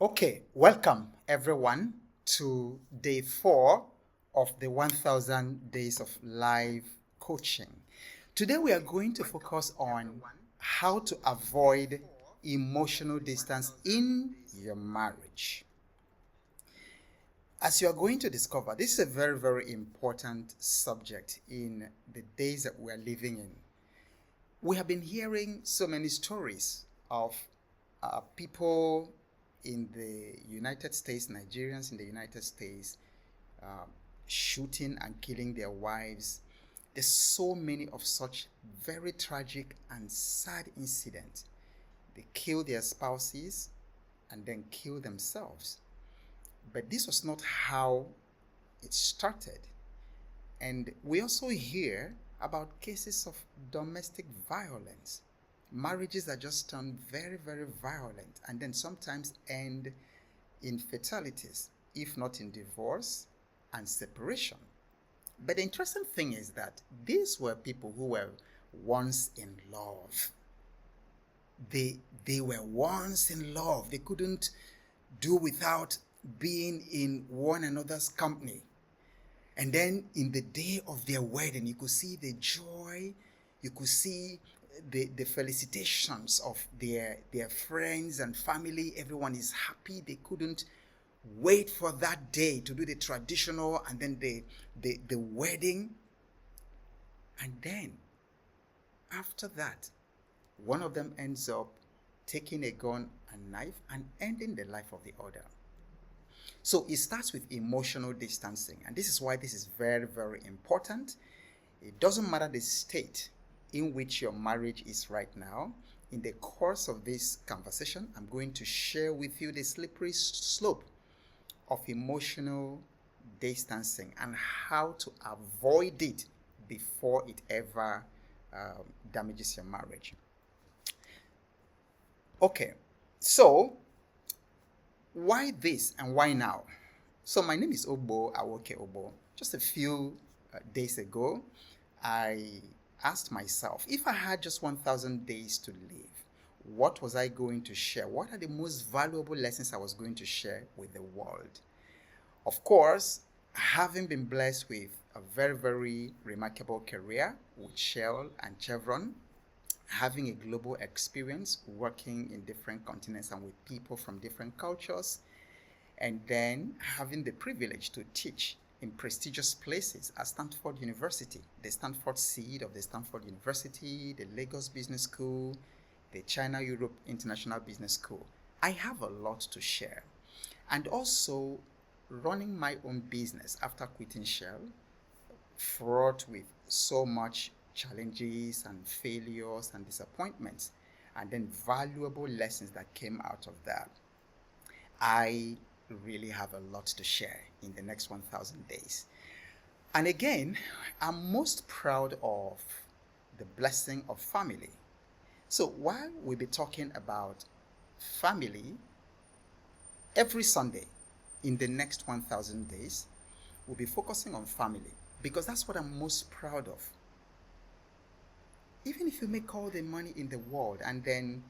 Okay, welcome everyone to day 4 of the 1000 days of live coaching. Today we are going to focus on how to avoid emotional distance in your marriage. As you are going to discover, this is a very, very important subject in the days that we are living in. We have been hearing so many stories of people in the United States, Nigerians in the United States, uh, shooting and killing their wives. There's so many of such very tragic and sad incidents. They kill their spouses and then kill themselves. But this was not how it started. And we also hear about cases of domestic violence, marriages that just turn very, very violent and then sometimes end in fatalities, if not in divorce and separation. But the interesting thing is that these were people who were once in love. They were once in love. They couldn't do without being in one another's company. And then in the day of their wedding, you could see the joy, you could see the felicitations of their friends and family. Everyone is happy. They couldn't wait for that day to do the traditional and then the wedding. And then after that, one of them ends up taking a gun and knife and ending the life of the other. So it starts with emotional distancing, and this is why this is very, very important. It doesn't matter the state in which your marriage is right now. In the course of this conversation, I'm going to share with you the slippery slope of emotional distancing and how to avoid it before it ever damages your marriage. Okay, so why this and why now? So my name is Obo Awoke Obo. Just a few days ago, I asked myself, if I had just 1000 days to live, what was I going to share? What are the most valuable lessons I was going to share with the world? Of course, having been blessed with a very, very remarkable career with Shell and Chevron, having a global experience working in different continents and with people from different cultures, and then having the privilege to teach in prestigious places at Stanford University, the Stanford seed of the Stanford University, the Lagos Business School, the China Europe International Business School. I have a lot to share. And also running my own business after quitting Shell, fraught with so much challenges and failures and disappointments, and then valuable lessons that came out of that. I really have a lot to share in the next 1000 days. And again, I'm most proud of the blessing of family. So while we'll be talking about family every Sunday in the next 1000 days, we'll be focusing on family because that's what I'm most proud of. Even if you make all the money in the world and then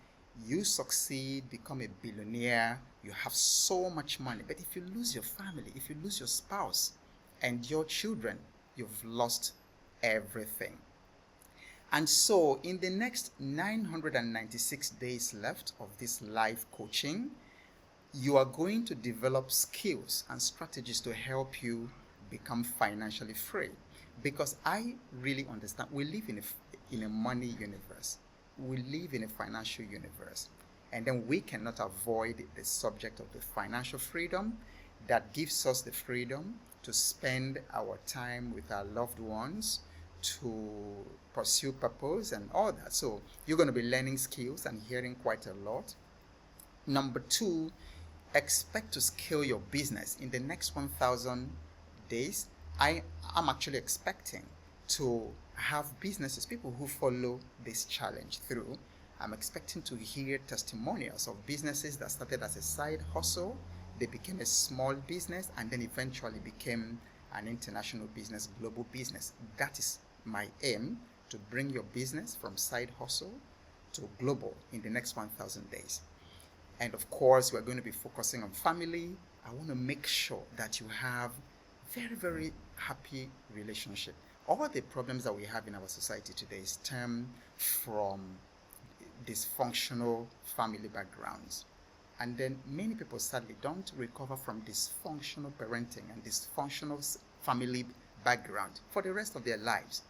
you succeed, become a billionaire, you have so much money, but if you lose your family, if you lose your spouse and your children, you've lost everything. And so in the next 996 days left of this live coaching, you are going to develop skills and strategies to help you become financially free. Because I really understand we live in a money universe. We live in a financial universe. And then we cannot avoid the subject of the financial freedom that gives us the freedom to spend our time with our loved ones, to pursue purpose and all that. So you're going to be learning skills and hearing quite a lot. Number 2, expect to scale your business in the next 1000 days. I am actually expecting to have businesses, people who follow this challenge through. I'm expecting to hear testimonials of businesses that started as a side hustle, they became a small business, and then eventually became an international business, global business. That is my aim, to bring your business from side hustle to global in the next 1000 days. And of course, we're going to be focusing on family. I want to make sure that you have very, very happy relationship. All the problems that we have in our society today stem from dysfunctional family backgrounds. And then many people sadly don't recover from dysfunctional parenting and dysfunctional family background for the rest of their lives.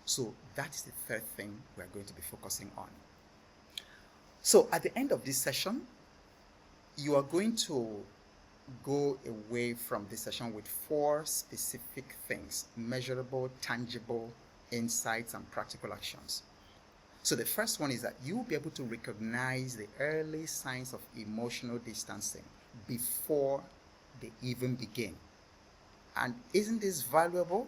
So that is the third thing we're going to be focusing on. So at the end of this session, you are going to go away from this session with 4 specific things: measurable, tangible insights, and practical actions. So the first one is that you will be able to recognize the early signs of emotional distancing before they even begin. And isn't this valuable?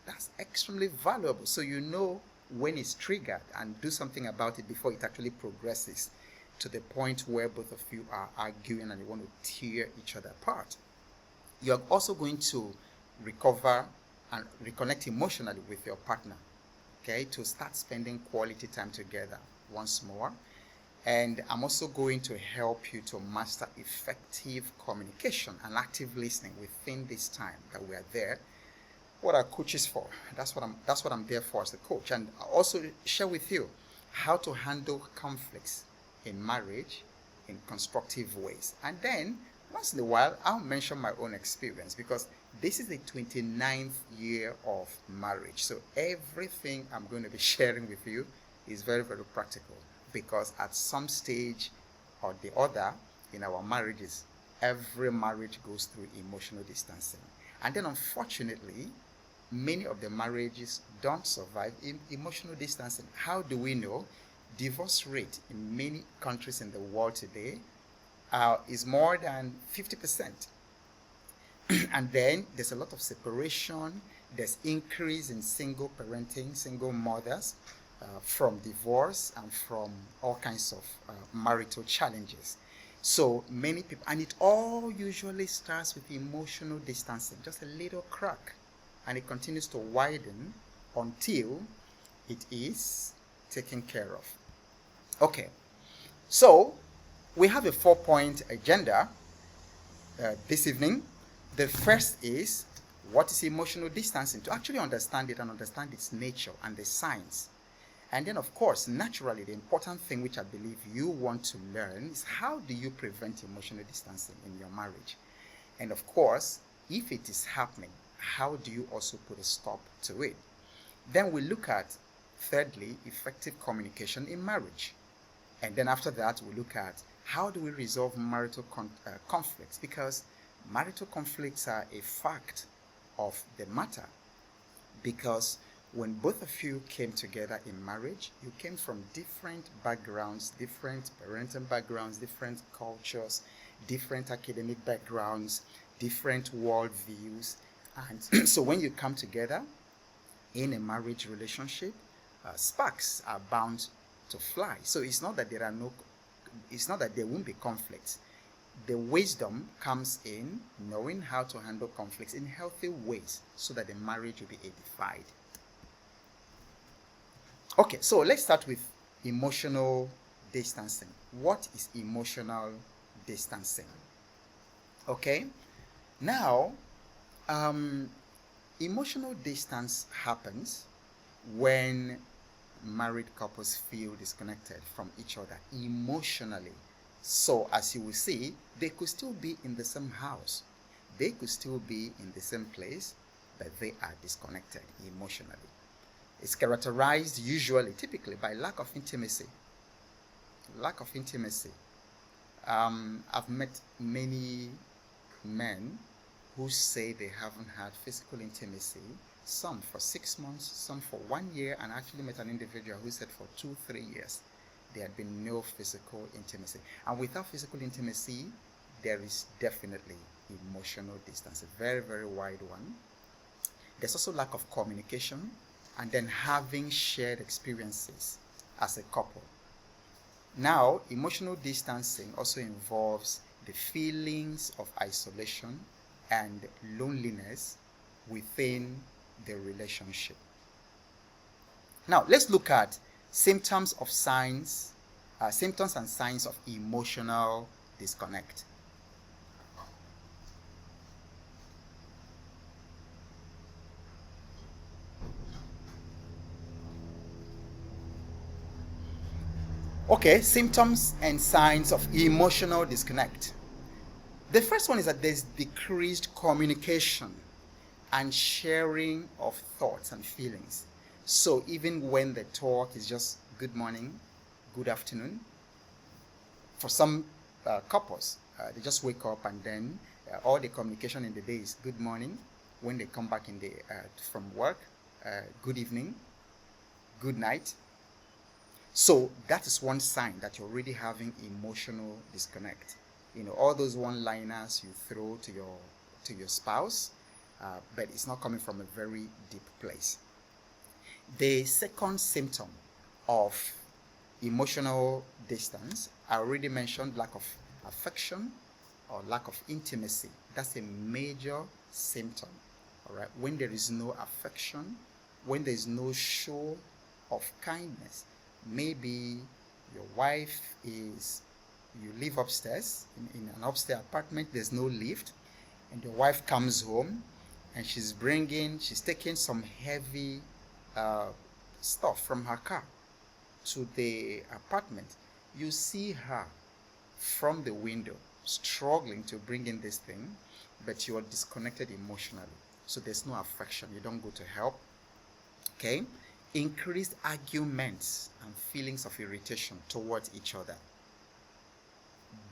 That's extremely valuable. So you know when it's triggered and do something about it before it actually progresses to the point where both of you are arguing and you want to tear each other apart. You're also going to recover and reconnect emotionally with your partner, okay, to start spending quality time together once more. And I'm also going to help you to master effective communication and active listening within this time that we are there. What are coaches for? That's what I'm there for as a coach. And I'll also share with you how to handle conflicts in marriage in constructive ways. And then once in a while, I'll mention my own experience, because this is the 29th year of marriage. So everything I'm going to be sharing with you is very, very practical, because at some stage or the other in our marriages, every marriage goes through emotional distancing. And then unfortunately, many of the marriages don't survive emotional distancing. How do we know? Divorce rate in many countries in the world today is more than 50%. And then there's a lot of separation. There's increase in single parenting, single mothers from divorce and from all kinds of marital challenges. So many people, and it all usually starts with emotional distancing, just a little crack, and it continues to widen until it is taken care of. Okay, so we have a 4-point agenda this evening. The first is, what is emotional distancing? To actually understand it and understand its nature and the science. And then, of course, naturally, the important thing which I believe you want to learn is, how do you prevent emotional distancing in your marriage? And of course, if it is happening, how do you also put a stop to it? Then we look at, thirdly, effective communication in marriage. And then after that, we look at, how do we resolve marital conflicts? Because marital conflicts are a fact of the matter. Because when both of you came together in marriage, you came from different backgrounds, different parental backgrounds, different cultures, different academic backgrounds, different worldviews. And so when you come together in a marriage relationship, sparks are bound to fly. So it's not that there won't be conflicts. The wisdom comes in knowing how to handle conflicts in healthy ways so that the marriage will be edified. Okay, so let's start with emotional distancing. What is emotional distancing? Okay, now, emotional distance happens when married couples feel disconnected from each other emotionally. So as you will see, they could still be in the same house, they could still be in the same place, but they are disconnected emotionally. It's characterized typically by lack of intimacy. Lack of intimacy. I've met many men who say they haven't had physical intimacy, some for 6 months, some for 1 year, and I actually met an individual who said for 2-3 years there had been no physical intimacy. And without physical intimacy, there is definitely emotional distance, a very, very wide one. There's also lack of communication, and then having shared experiences as a couple. Now, emotional distancing also involves the feelings of isolation and loneliness within the relationship. Now, let's look at symptoms and signs of emotional disconnect. Okay, symptoms and signs of emotional disconnect. The first one is that there's decreased communication and sharing of thoughts and feelings. So even when the talk is just good morning, good afternoon, for some couples, they just wake up and then all the communication in the day is good morning. When they come back in the from work, good evening, good night. So that is one sign that you're already having emotional disconnect. All those one-liners you throw to your spouse, but it's not coming from a very deep place. The second symptom of emotional distance, I already mentioned lack of affection or lack of intimacy. That's a major symptom. All right, when there is no affection, when there is no show of kindness, maybe your wife is, you live upstairs in an upstairs apartment, there's no lift, and your wife comes home and she's taking some heavy stuff from her car to the apartment. You see her from the window struggling to bring in this thing, but you are disconnected emotionally. So there's no affection. You don't go to help. Okay? Increased arguments and feelings of irritation towards each other.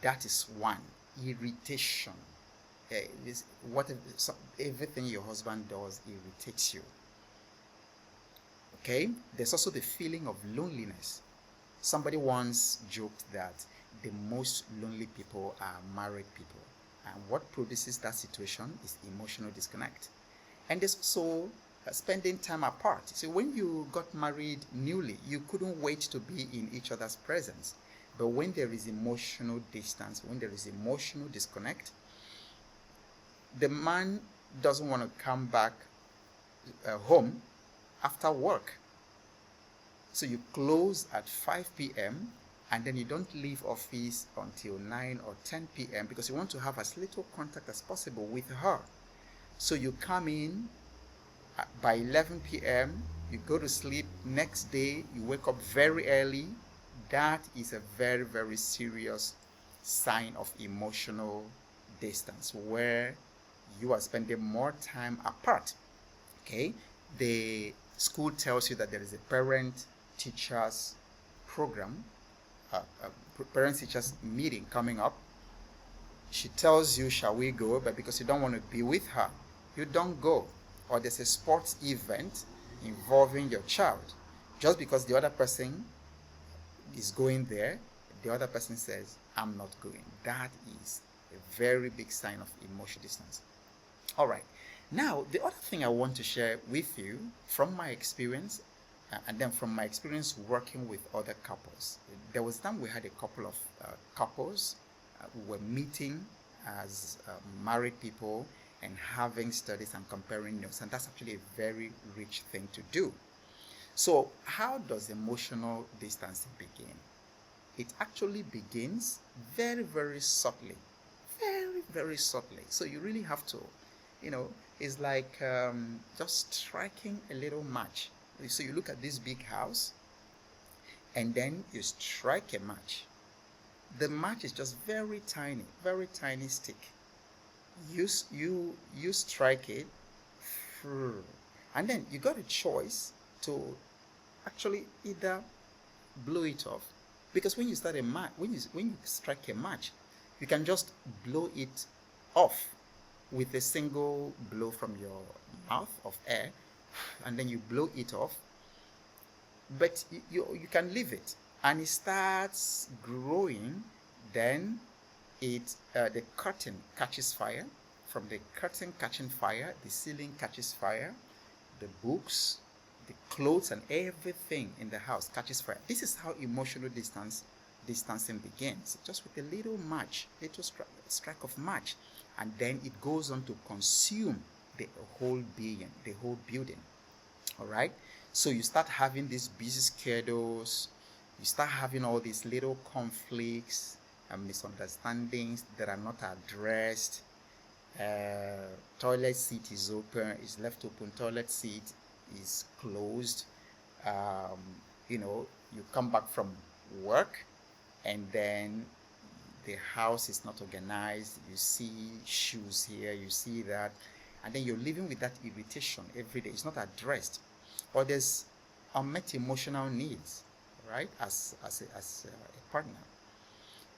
That is one. Irritation. Everything your husband does irritates you. Okay? There's also the feeling of loneliness. Somebody once joked that the most lonely people are married people. And what produces that situation is emotional disconnect. And there's also spending time apart. So when you got married newly, you couldn't wait to be in each other's presence. But when there is emotional distance, when there is emotional disconnect, the man doesn't want to come back home after work. So you close at 5 p.m. and then you don't leave office until 9 or 10 p.m. because you want to have as little contact as possible with her. So you come in by 11 p.m., you go to sleep. Next day, you wake up very early. That is a very, very serious sign of emotional distance where you are spending more time apart. Okay? The school tells you that there is a parent-teachers program, parent-teachers meeting coming up. She tells you, shall we go? But because you don't want to be with her, you don't go. Or there's a sports event involving your child. Just because the other person is going there, the other person says, I'm not going. That is a very big sign of emotional distance. All right. Now, the other thing I want to share with you from my experience, and then from my experience working with other couples. There was time we had a couple of couples who were meeting as married people and having studies and comparing notes, and that's actually a very rich thing to do. So how does emotional distancing begin? It actually begins very, very subtly. Very, very subtly. So you really have to, it's like just striking a little match. So you look at this big house, and then you strike a match. The match is just very tiny stick. You strike it, and then you got a choice to actually either blow it off, because when you start a match, when you strike a match, you can just blow it off with a single blow from your mouth of air, and then you blow it off. But you can leave it, and it starts growing. Then the curtain catches fire. From the curtain catching fire, the ceiling catches fire, the books, the clothes, and everything in the house catches fire. This is how emotional distancing begins, just with a little match, little strike of match, and then it goes on to consume the whole building. All right. So you start having these busy schedules. You start having all these little conflicts misunderstandings that are not addressed. Toilet seat is open, is left open, toilet seat is closed. um, you come back from work, and then the house is not organized. You see shoes here, you see that, and then you're living with that irritation every day. It's not addressed. Or there's unmet emotional needs, right, as a partner.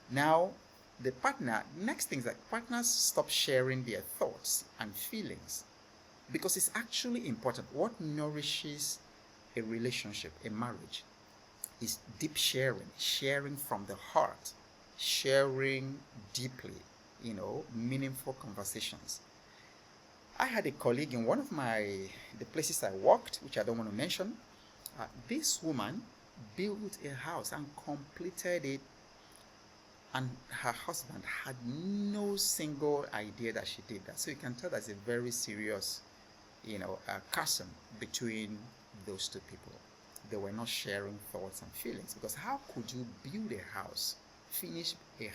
Now, the partner, next thing is that partners stop sharing their thoughts and feelings, because it's actually important. What nourishes a relationship, a marriage, is deep sharing, sharing from the heart, sharing deeply, meaningful conversations. I had a colleague in one of the places I worked, which I don't want to mention. This woman built a house and completed it, and her husband had no single idea that she did that. So you can tell there's a very serious, chasm between those two people. They were not sharing thoughts and feelings, because how could you build a house, finish a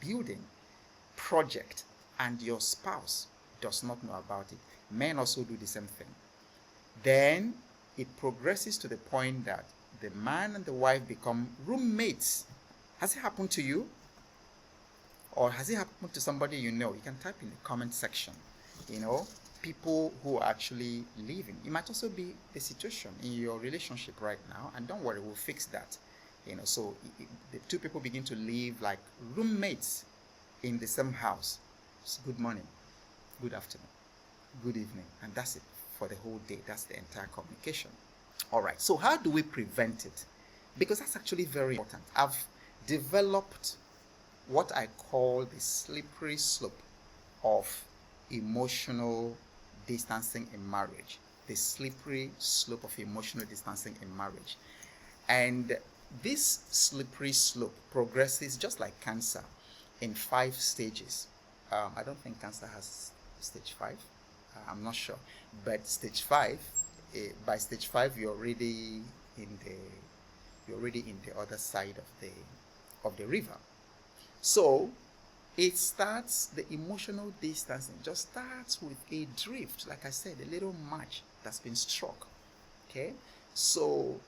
building project, and your spouse does not know about it? Men also do the same thing. Then it progresses to the point that the man and the wife become roommates. Has it happened to you? Or has it happened to somebody you know? You can type in the comment section. People who are actually living. It might also be the situation in your relationship right now, and don't worry, we'll fix that. So the two people begin to live like roommates in the same house. It's good morning, good afternoon, good evening, and that's it for the whole day. That's the entire communication. All right, so how do we prevent it? Because that's actually very important. I've developed what I call the slippery slope of emotional distancing in marriage. The slippery slope of emotional distancing in marriage. And this slippery slope progresses just like cancer in 5 stages. I don't think cancer has stage 5. I'm not sure. But stage 5, by stage 5, you're already in the other side of the river. So the emotional distancing just starts with a drift, like I said, a little match that's been struck. Okay, so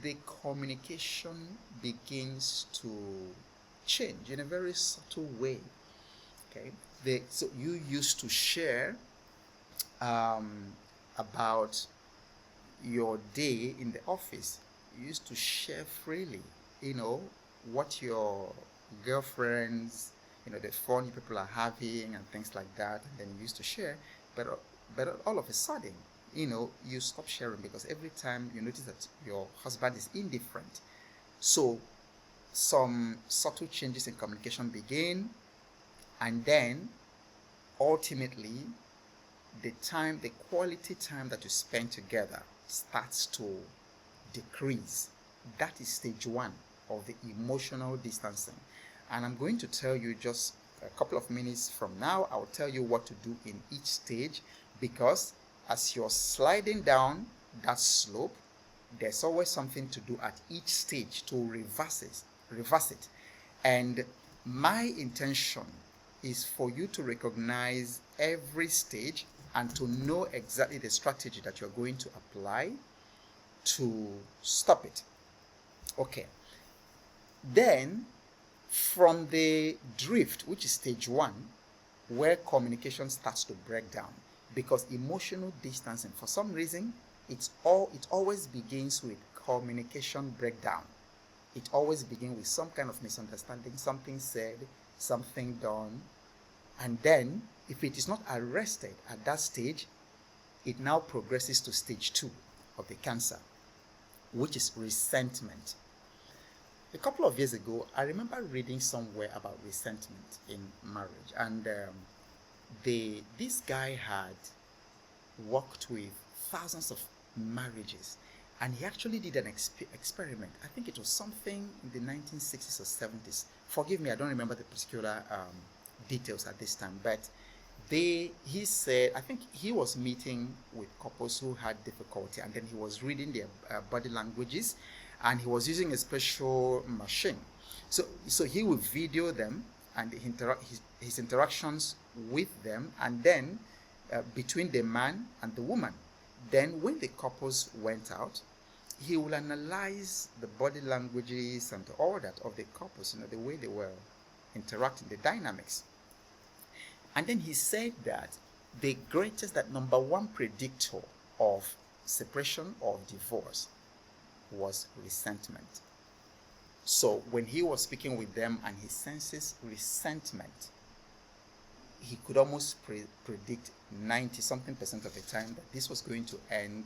the communication begins to change in a very subtle way. Okay, so you used to share about your day in the office. You used to share freely, what your girlfriends, the fun people are having and things like that, and then you used to share. But all of a sudden, you stop sharing, because every time you notice that your husband is indifferent. So some subtle changes in communication begin, and then ultimately the quality time that you spend together starts to decrease. That is stage 1 of the emotional distancing. And I'm going to tell you just a couple of minutes from now. I'll tell you what to do in each stage, because as you're sliding down that slope, there's always something to do at each stage to reverse it. And my intention is for you to recognize every stage and to know exactly the strategy that you're going to apply to stop it. Okay. Then, from the drift, which is stage 1, where communication starts to break down, because emotional distancing, for some reason, it always begins with communication breakdown. It always begins with some kind of misunderstanding, something said, something done, and then if it is not arrested at that stage, it now progresses to stage 2 of the cancer, which is resentment. A couple of years ago, I remember reading somewhere about resentment in marriage, and this guy had worked with thousands of marriages, and he actually did an experiment. I think it was something in the 1960s or 70s. Forgive me, I don't remember the particular details at this time, but he said, I think he was meeting with couples who had difficulty, and then he was reading their body languages, and he was using a special machine. So he will video them and his interactions with them, and then between the man and the woman. Then when the couples went out, he will analyze the body languages and all that of the couples, the way they were interacting, the dynamics. And then he said that that number one predictor of separation or divorce was resentment. So when he was speaking with them and he senses resentment, he could almost predict 90 something percent of the time that this was going to end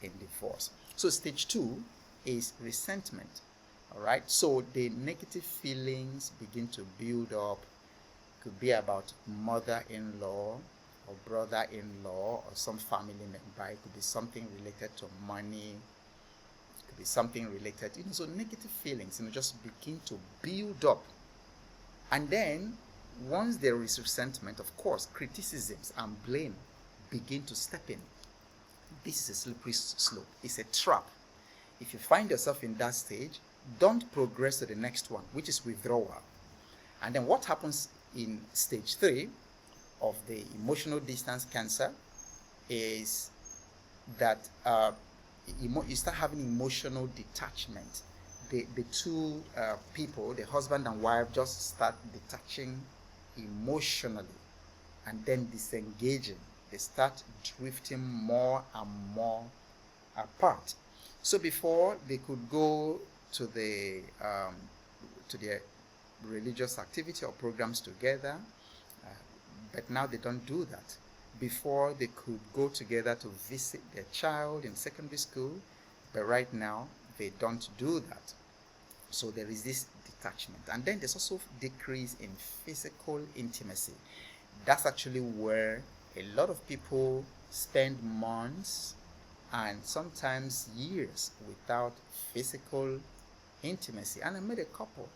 in divorce. So stage 2 is resentment. All right. So the negative feelings begin to build up. It could be about mother-in-law or brother-in-law or some family member. It could be something related to money. It could be something related, so negative feelings, just begin to build up. And then once there is resentment, of course, criticisms and blame begin to step in. This is a slippery slope. It's a trap. If you find yourself in that stage, don't progress to the next one, which is withdrawal. And then what happens in stage 3 of the emotional distance cancer is that you start having emotional detachment. The two people, the husband and wife, just start detaching emotionally and then disengaging. They start drifting more and more apart. So before they could go to their religious activity or programs together, but now they don't do that. Before they could go together to visit their child in secondary school, but right now they don't do that. So there is this detachment. And then there's also decrease in physical intimacy. That's actually where a lot of people spend months and sometimes years without physical intimacy. And I met a couple,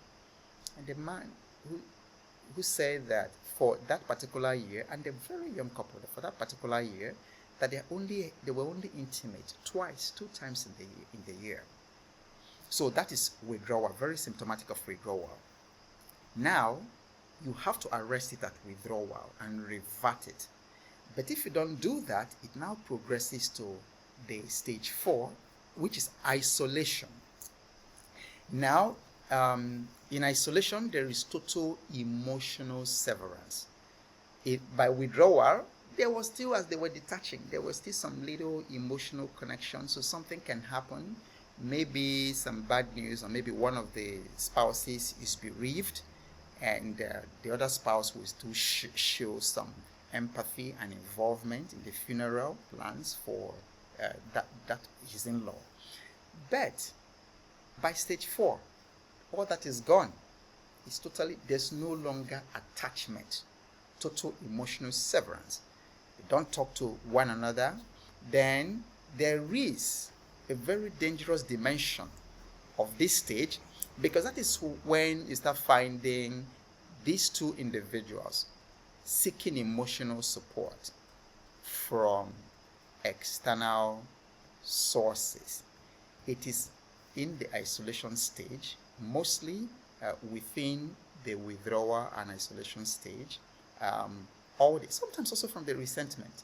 and the man who said that for that particular year, and a very young couple, for that particular year, that they were only intimate two times in the year. So that is withdrawal, very symptomatic of withdrawal. Now, you have to arrest it at withdrawal and revert it. But if you don't do that, it now progresses to the stage 4, which is isolation. Now, in isolation, there is total emotional severance. By withdrawal, there was still, as they were detaching, there was still some little emotional connection. So something can happen, maybe some bad news, or maybe one of the spouses is bereaved, and the other spouse will still show some empathy and involvement in the funeral plans for that his in-law. But by stage 4, all that is gone. It's there's no longer attachment, total emotional severance. They don't talk to one another. Then there is a very dangerous dimension of this stage, because that is when you start finding these two individuals seeking emotional support from external sources. It is in the isolation stage, mostly within the withdrawal and isolation stage, sometimes also from the resentment.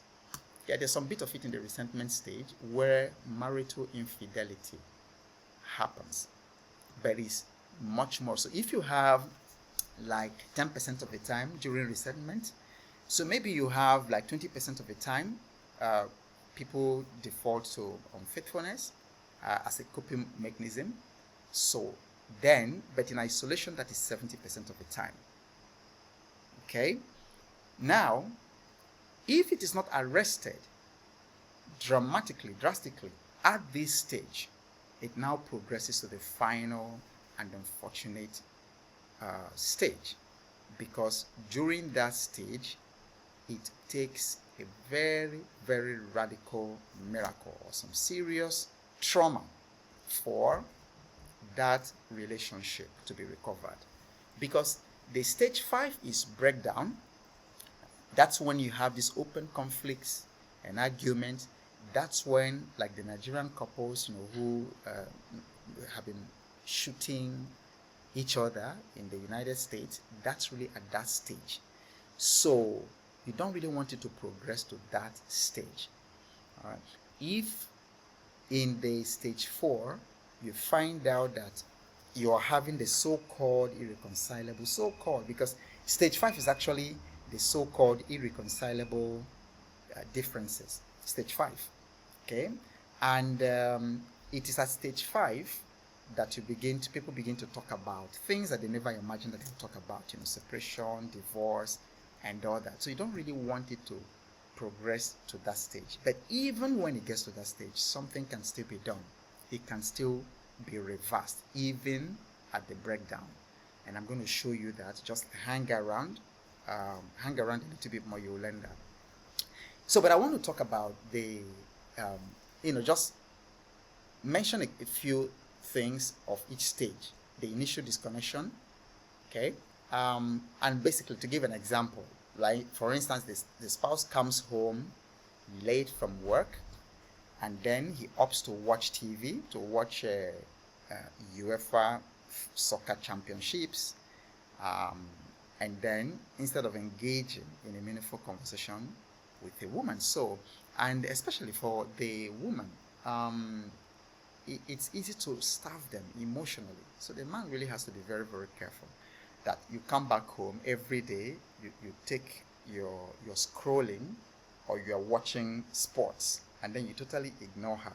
Yeah, there's some bit of it in the resentment stage where marital infidelity happens, but it's much more. So if you have like 10% of the time during resentment, so maybe you have like 20% of the time people default to unfaithfulness as a coping mechanism. So then, but in isolation, that is 70% of the time. Okay? Now, if it is not arrested drastically at this stage, it now progresses to the final and unfortunate stage, because during that stage, it takes a very, very radical miracle or some serious trauma for that relationship to be recovered. Because the stage 5 is breakdown. That's when you have these open conflicts and arguments. That's when, like the Nigerian couples, who have been shooting each other in the United States, that's really at that stage. So you don't really want it to progress to that stage. All right. If in the stage 4 you find out that you're having the so-called irreconcilable, so-called, because stage 5 is actually the so-called irreconcilable differences, stage 5. Okay. And it is at stage 5 that people begin to talk about things that they never imagined that they would talk about, separation, divorce, and all that. So you don't really want it to progress to that stage. But even when it gets to that stage, something can still be done. It can still be reversed, even at the breakdown. And I'm going to show you that. Just hang around a little bit more, you'll learn that. So, but I want to talk about just mention a few things of each stage. The initial disconnection, okay? And basically, to give an example, like for instance, the spouse comes home late from work, and then he opts to watch TV, to watch UEFA soccer championships, and then instead of engaging in a meaningful conversation with a woman. So, and especially for the woman, it's easy to starve them emotionally. So the man really has to be very, very careful that you come back home every day, you take your scrolling, or you're watching sports, and then you totally ignore her.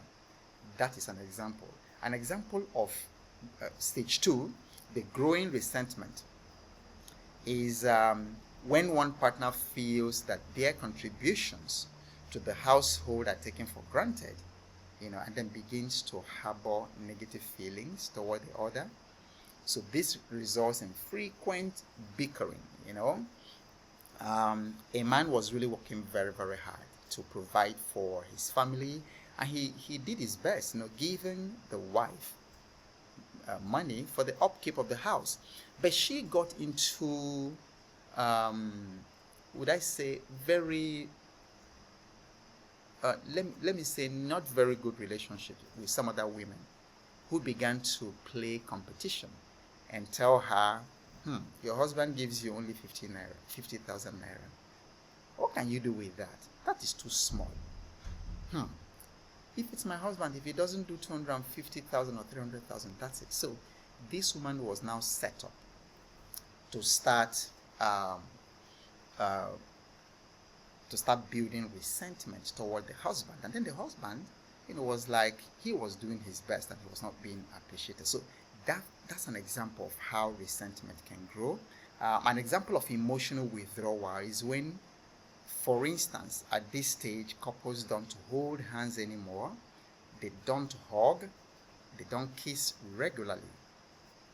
That is an example. An example of stage 2, the growing resentment, is when one partner feels that their contributions to the household are taken for granted, and then begins to harbor negative feelings toward the other. So this results in frequent bickering. A man was really working very, very hard to provide for his family, and he did his best, giving the wife money for the upkeep of the house. But she got into, would I say, very, let me say, not very good relationship with some other women, who began to play competition and tell her, your husband gives you only 50,000 naira. What can you do with that? That is too small. If it's my husband, if he doesn't do 250,000 or 300,000, that's it. So this woman was now set up to start building resentment toward the husband. And then the husband, was like he was doing his best and he was not being appreciated. So that's an example of how resentment can grow. An example of emotional withdrawal is when, for instance, at this stage, couples don't hold hands anymore, they don't hug, they don't kiss regularly.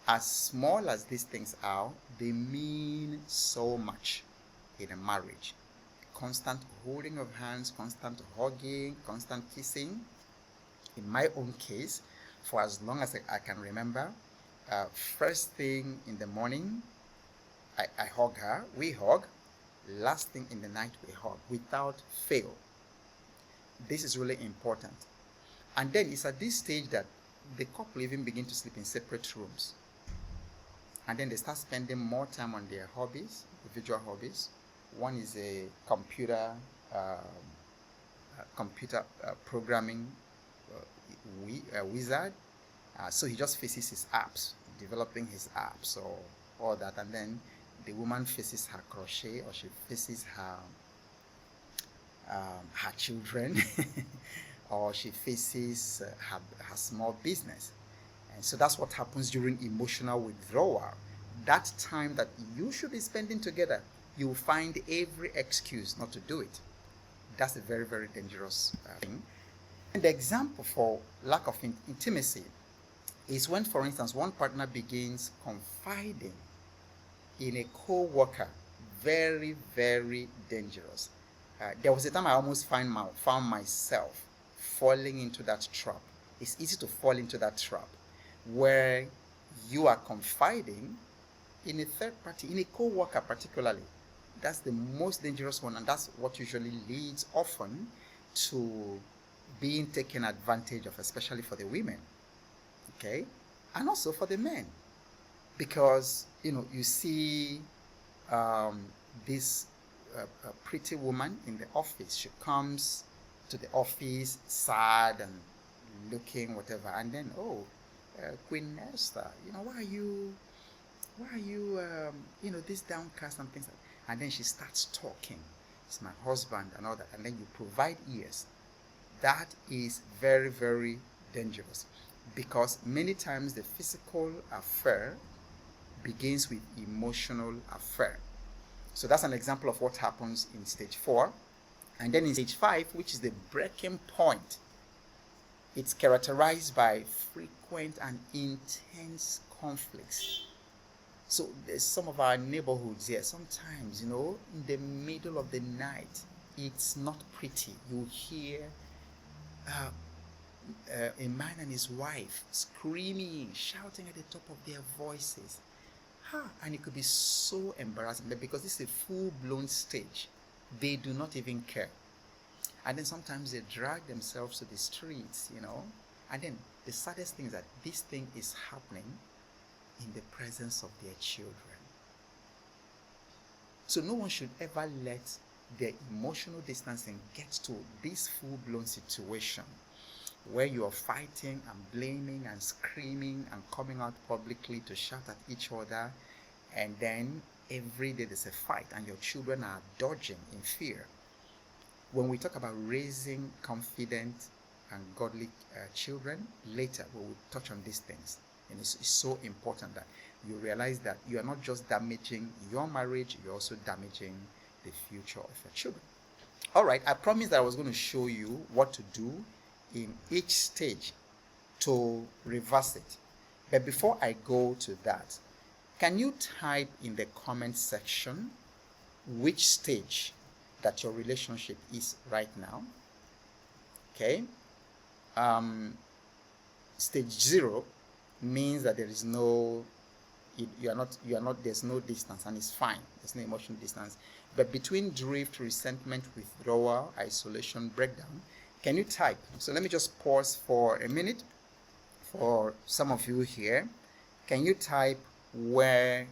As small as these things are, they mean so much in a marriage. Constant holding of hands, constant hugging, constant kissing. In my own case, for as long as I can remember, first thing in the morning, I hug her, we hug. Last thing in the night, we hug without fail. This is really important. And then it's at this stage that the couple even begin to sleep in separate rooms. And then they start spending more time on their hobbies, individual hobbies. One is a computer programming wizard. So he just faces his apps, developing his apps or all that. And then the woman faces her crochet, or she faces her children, or she faces her small business. And so that's what happens during emotional withdrawal. That time that you should be spending together, you will find every excuse not to do it. That's a very, very dangerous thing. And the example for lack of intimacy is when, for instance, one partner begins confiding in a co-worker. Very, very dangerous. There was a time I almost found myself falling into that trap. It's easy to fall into that trap where you are confiding in a third party, in a co-worker particularly. That's the most dangerous one, and that's what usually leads often to being taken advantage of, especially for the women, okay, and also for the men. because you see um, this pretty woman in the office. She comes to the office sad and looking whatever, and then Queen Esther, why are you this downcast and things like that. And then she starts talking. It's my husband and all that, and then you provide ears. That is very, very dangerous, because many times the physical affair begins with emotional affair. So that's an example of what happens in stage 4. And then in stage 5, which is the breaking point, it's characterized by frequent and intense conflicts. So there's some of our neighborhoods here. Sometimes, in the middle of the night, it's not pretty. You hear a man and his wife screaming, shouting at the top of their voices. And it could be so embarrassing, but because this is a full-blown stage, they do not even care. And then sometimes they drag themselves to the streets, And then the saddest thing is that this thing is happening in the presence of their children. So no one should ever let their emotional distancing get to this full-blown situation where you are fighting and blaming and screaming and coming out publicly to shout at each other, and then every day there's a fight and your children are dodging in fear. When we talk about raising confident and godly children, later we will touch on these things. And it's so important that you realize that you are not just damaging your marriage, you're also damaging the future of your children. All right, I promised that I was going to show you what to do in each stage to reverse it. But before I go to that, can you type in the comment section which stage that your relationship is right now? Okay. Stage 0 means that there is no, there's no distance, and it's fine. There's no emotional distance. But between drift, resentment, withdrawal, isolation, breakdown, can you type? So let me just pause for a minute for some of you here. Can you type where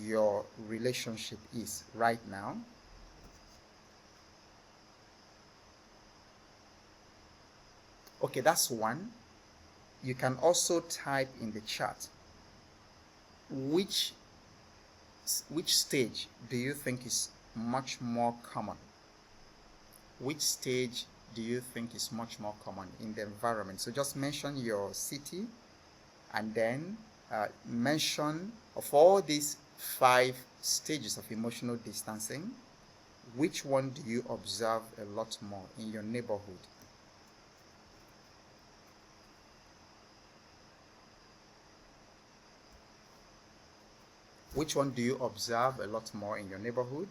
your relationship is right now? Okay, that's one. You can also type in the chat which stage do you think is much more common? Which stage do you think is much more common in the environment? So just mention your city, and then mention of all these 5 stages of emotional distancing, which one do you observe a lot more in your neighborhood? Which one do you observe a lot more in your neighborhood?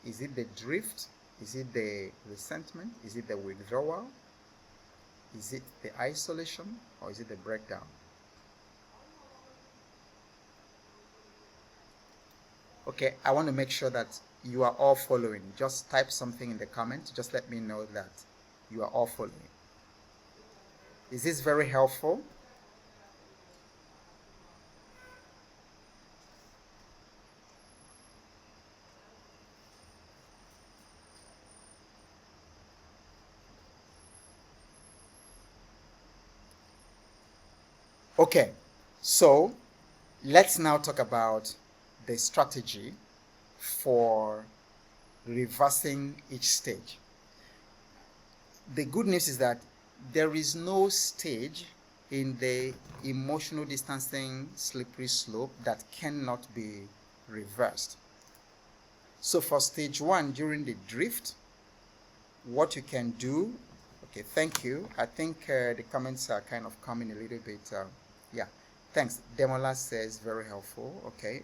Is it the drift? Is it the resentment? Is it the withdrawal? Is it the isolation? Or is it the breakdown? Okay, I want to make sure that you are all following. Just type something in the comments. Just let me know that you are all following. Is this very helpful? Okay, so let's now talk about the strategy for reversing each stage. The good news is that there is no stage in the emotional distancing slippery slope that cannot be reversed. So for stage 1, during the drift, what you can do, okay, thank you. I think the comments are kind of coming a little bit, yeah, thanks. Demola says very helpful, okay.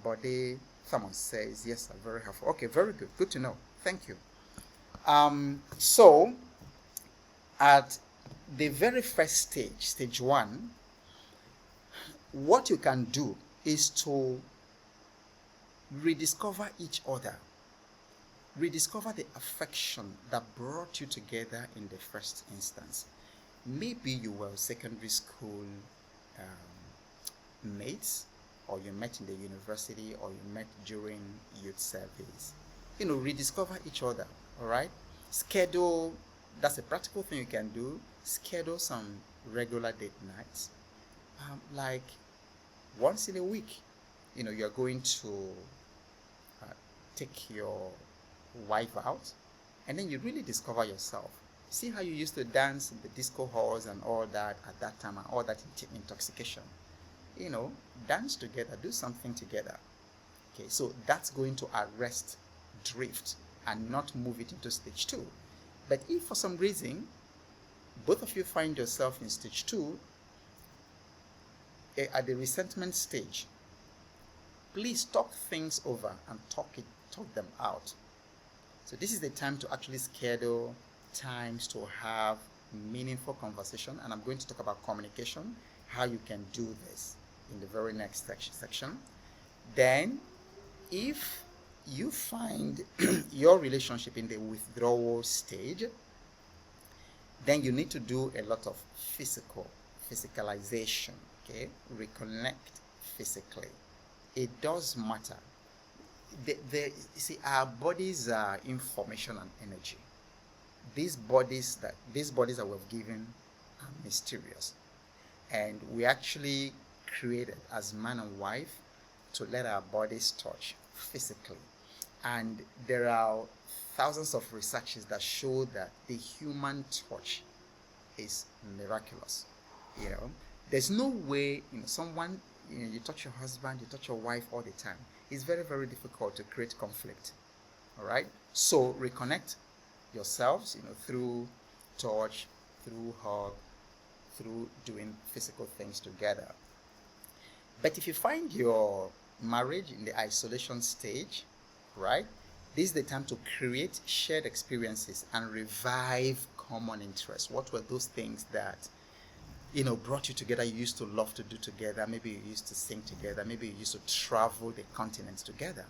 Body Thomas says, yes, very helpful. Okay, very good, good to know, thank you. So at the very first stage, stage 1, what you can do is to rediscover each other. rediscover the affection that brought you together in the first instance. Maybe you were secondary school mates, or you met in the university, or you met during youth service. Rediscover each other. All right. Schedule. That's a practical thing you can do. Schedule some regular date nights, like once in a week. You're going to take your wife out, and then you really discover yourself. See how you used to dance in the disco halls and all that at that time, and all that intoxication. Dance together, do something together. Okay, so that's going to arrest drift and not move it into stage 2. But if for some reason both of you find yourself in stage 2, at the resentment stage, please talk things over and talk them out. So this is the time to actually schedule times to have meaningful conversation, and I'm going to talk about communication, how you can do this in the very next section. Then, if you find your relationship in the withdrawal stage, then you need to do a lot of physicalization, okay? Reconnect physically. It does matter. You see, our bodies are information and energy. These bodies that we've given are mysterious, and we actually created as man and wife to let our bodies touch physically. And there are thousands of researches that show that the human touch is miraculous. There's no way someone, you touch your husband, you touch your wife all the time. It's very, very difficult to create conflict. All right, so reconnect yourselves through touch, through hug, through doing physical things together. But if you find your marriage in the isolation stage, right, this is the time to create shared experiences and revive common interests. What were those things that brought you together? You used to love to do together. Maybe you used to sing together. Maybe you used to travel the continents together.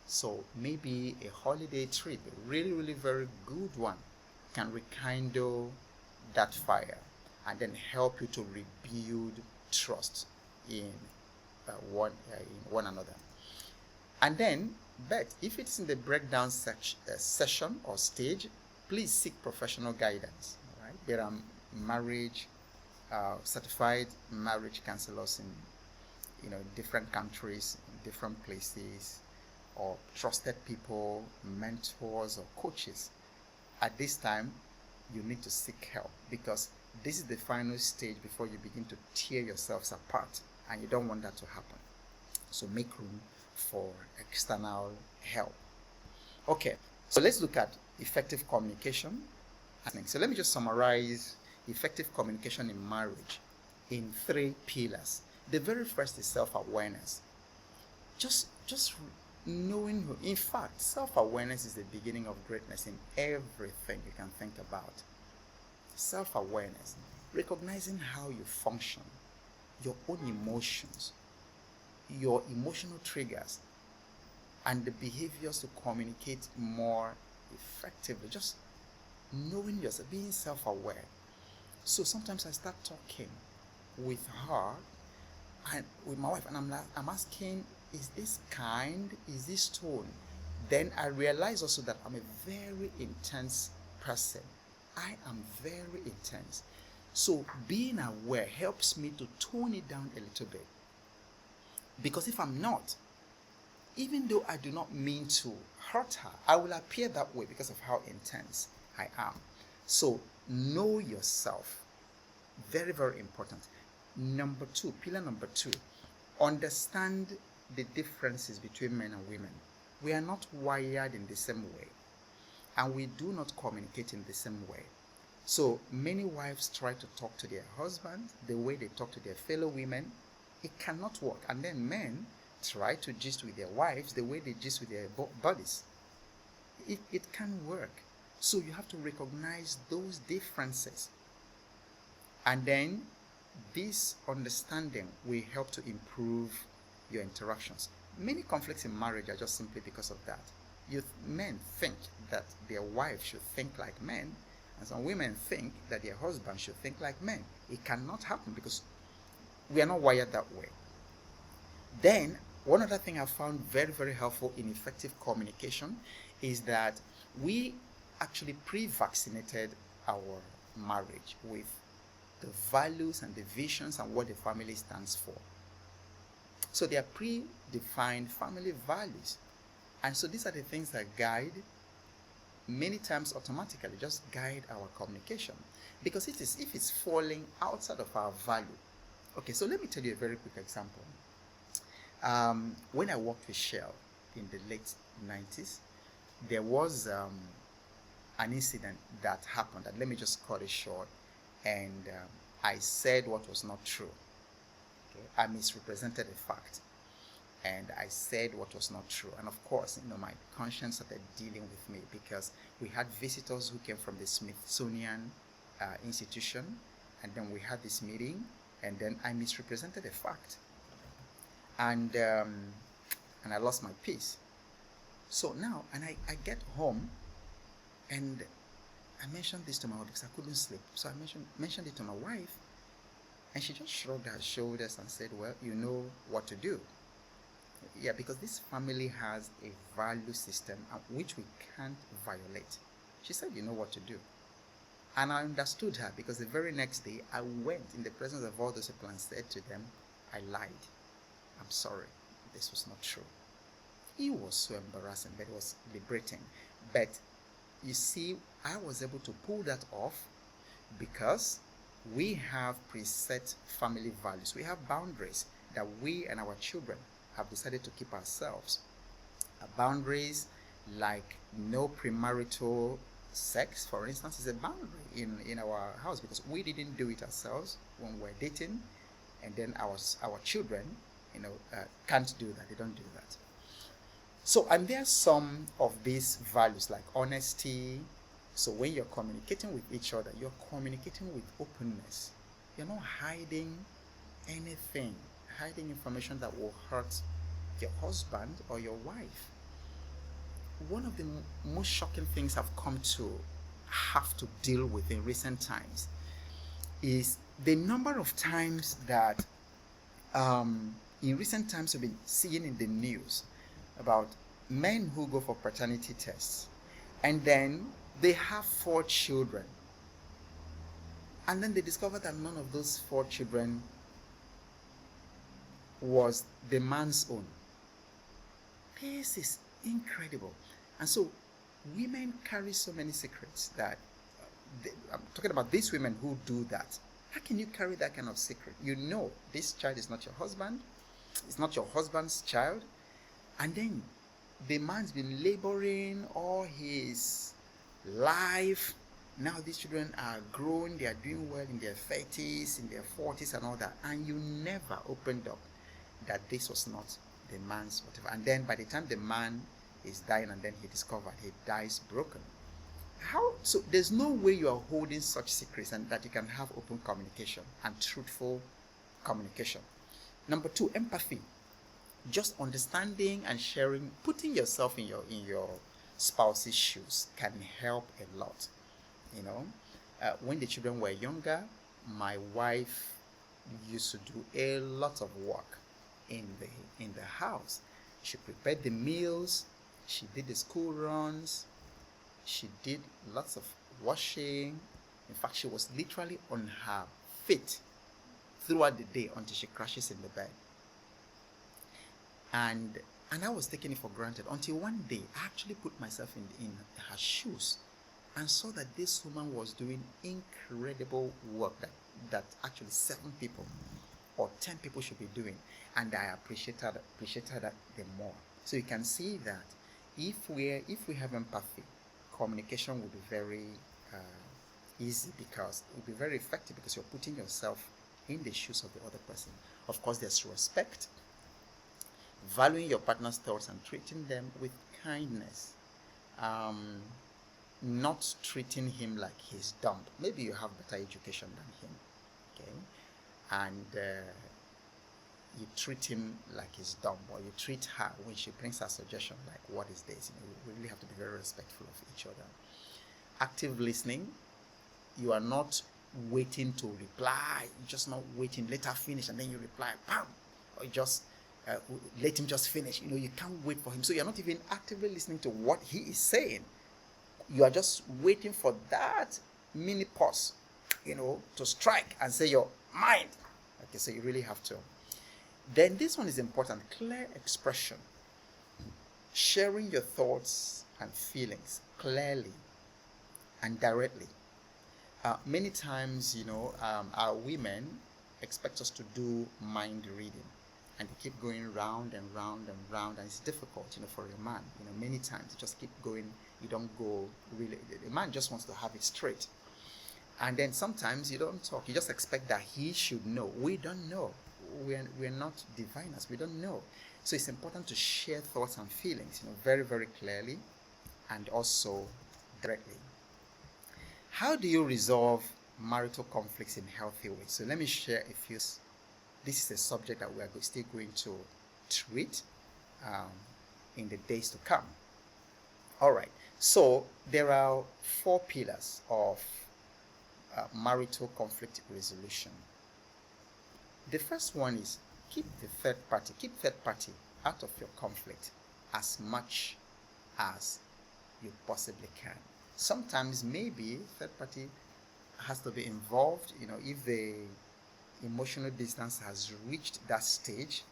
So maybe a holiday trip, a really, really very good one, can rekindle that fire and then help you to rebuild trust in one another. And then, but if it's in the breakdown session or stage, please seek professional guidance. All right? There are certified marriage counselors in different countries, in different places, or trusted people, mentors or coaches. At this time, you need to seek help, because this is the final stage before you begin to tear yourselves apart, and you don't want that to happen. So make room for external help. Okay, so let's look at effective communication. So let me just summarize effective communication in marriage in 3 pillars. The very first is self-awareness. Just knowing who. In fact, self-awareness is the beginning of greatness in everything you can think about. Self-awareness, recognizing how you function, your own emotions, your emotional triggers, and the behaviors to communicate more effectively. Just knowing yourself, being self-aware. So sometimes I start talking with her and with my wife, and I'm asking, is this kind? Is this tone? Then I realize also that I'm a very intense person. I am very intense. So being aware helps me to tone it down a little bit. Because if I'm not, even though I do not mean to hurt her, I will appear that way because of how intense I am. So know yourself. Very, very important. Pillar number 2, understand the differences between men and women. We are not wired in the same way, and we do not communicate in the same way. So many wives try to talk to their husband the way they talk to their fellow women. It cannot work. And then men try to gist with their wives the way they gist with their buddies. It can work. So you have to recognize those differences. And then this understanding will help to improve your interactions. Many conflicts in marriage are just simply because of that. Men think that their wife should think like men, and some women think that their husband should think like men. It cannot happen because we are not wired that way. Then, one other thing I found very, very helpful in effective communication is that we actually pre-vaccinated our marriage with the values and the visions and what the family stands for. So they are predefined family values. And so these are the things that guide, many times automatically, just guide our communication. Because if it's falling outside of our value. Okay, so let me tell you a very quick example. When I worked with Shell in the late 90s, there was an incident that happened, that let me just cut it short, and I said what was not true. Okay? I misrepresented a fact, and I said what was not true. And of course, my conscience started dealing with me, because we had visitors who came from the Smithsonian institution, and then we had this meeting, and then I misrepresented a fact, and I lost my peace. So now, and I get home, and I mentioned this to my wife because I couldn't sleep. So I mentioned it to my wife, and she just shrugged her shoulders and said, well, you know what to do. Yeah, because this family has a value system which we can't violate. She said, you know what to do. And I understood her, because the very next day I went in the presence of all those people and said to them, I lied. I'm sorry. This was not true. It was so embarrassing, but it was liberating. But you see, I was able to pull that off because we have preset family values. We have boundaries that we and our children have decided to keep ourselves. Boundaries like no premarital sex, for instance, is a boundary in our house, because we didn't do it ourselves when we were dating, and then our children, can't do that. They don't do that. So, and there are some of these values like honesty. So when you're communicating with each other, you're communicating with openness. You're not hiding anything, hiding information that will hurt your husband or your wife. One of the most shocking things I've come to have to deal with in recent times is the number of times that in recent times we've been seeing in the news about men who go for paternity tests, and then they have 4 children, and then they discover that none of those 4 children was the man's own. This is incredible. And so women carry so many secrets that I'm talking about these women who do that. How can you carry that kind of secret? You know this child is not your husband, it's not your husband's child, and then the man's been laboring all his life. Now these children are grown, they are doing well in their 30s, in their 40s and all that, and you never opened up that this was not the man's whatever. And then by the time the man is dying, and then he discovered he dies broken. How? So there's no way you are holding such secrets and that you can have open communication and truthful communication. Number 2, empathy. Just understanding and sharing, putting yourself in your spouse's shoes can help a lot. When the children were younger, my wife used to do a lot of work in the house. She prepared the meals, she did the school runs, she did lots of washing. In fact, she was literally on her feet throughout the day until she crashes in the bed. And I was taking it for granted until one day I actually put myself in her shoes and saw that this woman was doing incredible work that actually 7 people or 10 people should be doing, and I appreciated that the more. So you can see that if we have empathy, communication will be very easy, because it will be very effective, because you're putting yourself in the shoes of the other person. Of course, there's respect, valuing your partner's thoughts and treating them with kindness, not treating him like he's dumb. Maybe you have better education than him, okay, and you treat him like he's dumb, or you treat her when she brings her suggestion like, what is this? We really have to be very respectful of each other. Active listening, you are not waiting to reply. You're just not waiting, let her finish and then you reply, bam, or you just let him just finish. You can't wait for him. So you're not even actively listening to what he is saying. You are just waiting for that mini pause, to strike and say your mind. Okay, so you really have to. Then this one is important, clear expression. Sharing your thoughts and feelings clearly and directly. Many times, our women expect us to do mind reading, and they keep going round and round and round, and it's difficult, for a man. Many times you just keep going, you don't go really. The man just wants to have it straight, and then sometimes you don't talk. You just expect that he should know. We don't know. We're not diviners. We don't know. So it's important to share thoughts and feelings, very, very clearly, and also directly. How do you resolve marital conflicts in healthy ways? So let me share a few. This is a subject that we are still going to treat in the days to come. All right. So there are 4 pillars of marital conflict resolution. The first one is keep third party out of your conflict as much as you possibly can. Sometimes maybe third party has to be involved, if the emotional distance has reached that stage.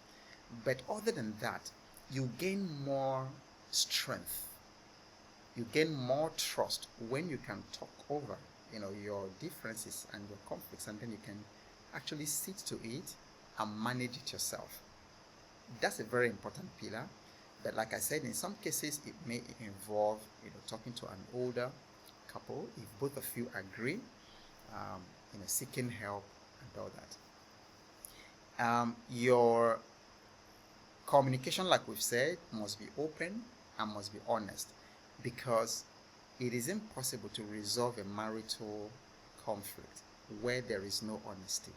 But other than that, you gain more strength, you gain more trust when you can talk over, your differences and your conflicts, and then you can actually sit to it and manage it yourself. That's a very important pillar. But like I said, in some cases, it may involve, talking to an older couple, if both of you agree, seeking help and all that. Your communication, like we've said, must be open and must be honest, because it is impossible to resolve a marital conflict where there is no honesty.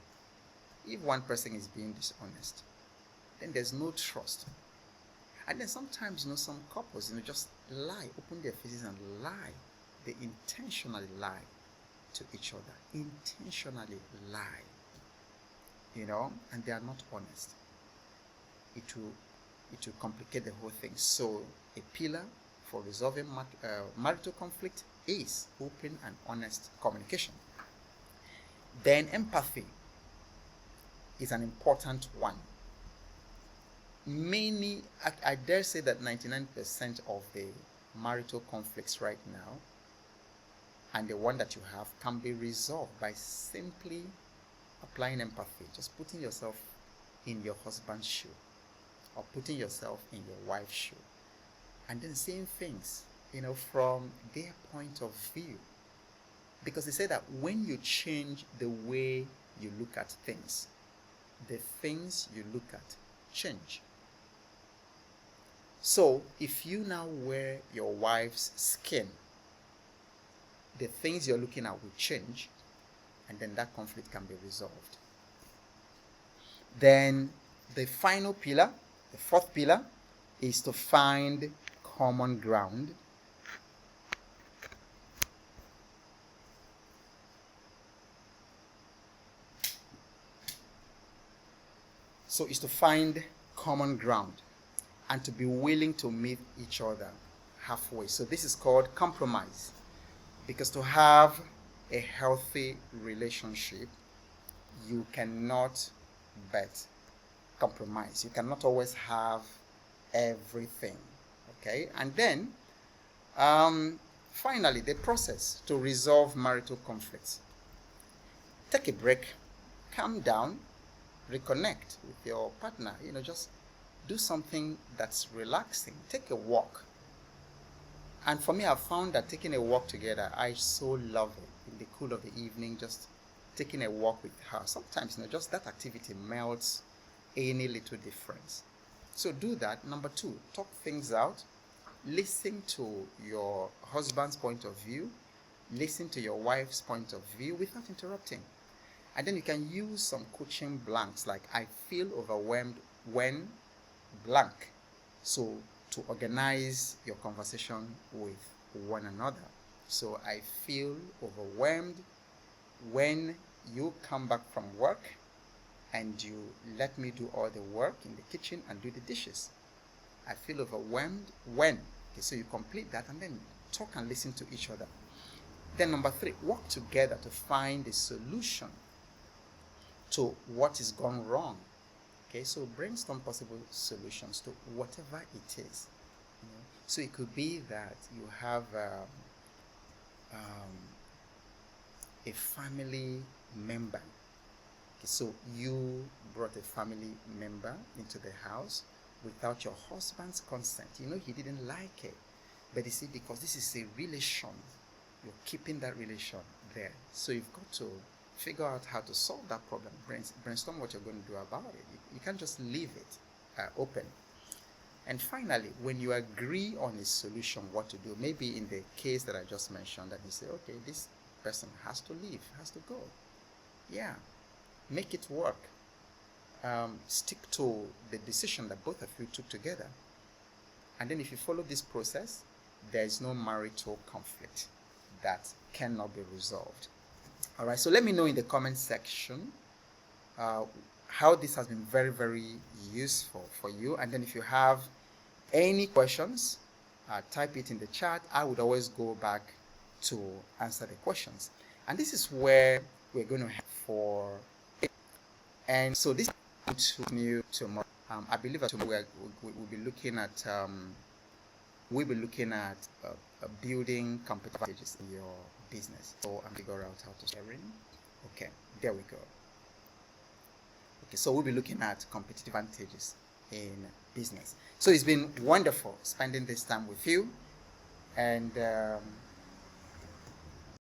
If one person is being dishonest, then there's no trust. And then sometimes, some couples, just lie, open their faces and lie. They intentionally lie to each other. Intentionally lie. And they are not honest. It will complicate the whole thing. So a pillar for resolving marital conflict is open and honest communication. Then empathy is an important one. I dare say that 99% of the marital conflicts right now, and the one that you have, can be resolved by simply applying empathy, just putting yourself in your husband's shoe, or putting yourself in your wife's shoe, and then seeing things, from their point of view. Because they say that when you change the way you look at things, the things you look at change. So if you now wear your wife's skin, the things you're looking at will change, and then that conflict can be resolved. Then the final pillar, the 4th pillar, is to find common ground. So it's to find common ground and to be willing to meet each other halfway. So this is called compromise. Because to have a healthy relationship, you cannot but compromise. You cannot always have everything. Okay? And then, finally, the process to resolve marital conflicts. Take a break, calm down, reconnect with your partner. Just do something that's relaxing. Take a walk. And for me, I've found that taking a walk together, I so love it. In the cool of the evening, just taking a walk with her. Sometimes, just that activity melts any little difference. So do that. Number 2, talk things out. Listen to your husband's point of view. Listen to your wife's point of view without interrupting. And then you can use some coaching blanks like I feel overwhelmed when blank. So to organize your conversation with one another. So I feel overwhelmed when you come back from work and you let me do all the work in the kitchen and do the dishes. I feel overwhelmed when. Okay, so you complete that and then talk and listen to each other. Then number 3, work together to find a solution to what is gone wrong. Okay, so brainstorm possible solutions to whatever it is. So it could be that you have a family member. Okay, so you brought a family member into the house without your husband's consent. He didn't like it. But you see, because this is a relation, you're keeping that relation there. So you've got to figure out how to solve that problem. Brainstorm what you're going to do about it. You can't just leave it open. And finally, when you agree on a solution, what to do, maybe in the case that I just mentioned, that you say, okay, this person has to leave, has to go. Yeah, make it work. Stick to the decision that both of you took together. And then if you follow this process, there is no marital conflict that cannot be resolved. All right, so let me know in the comment section how this has been very, very useful for you. And then if you have any questions, type it in the chat. I would always go back to answer the questions. And this is where we're going to have for. And so this is to new tomorrow. I believe that tomorrow we'll be looking at building competitive advantages in your business. So I'm figure out how to share in. Okay, there we go. Okay, so we'll be looking at competitive advantages in business. So it's been wonderful spending this time with you, and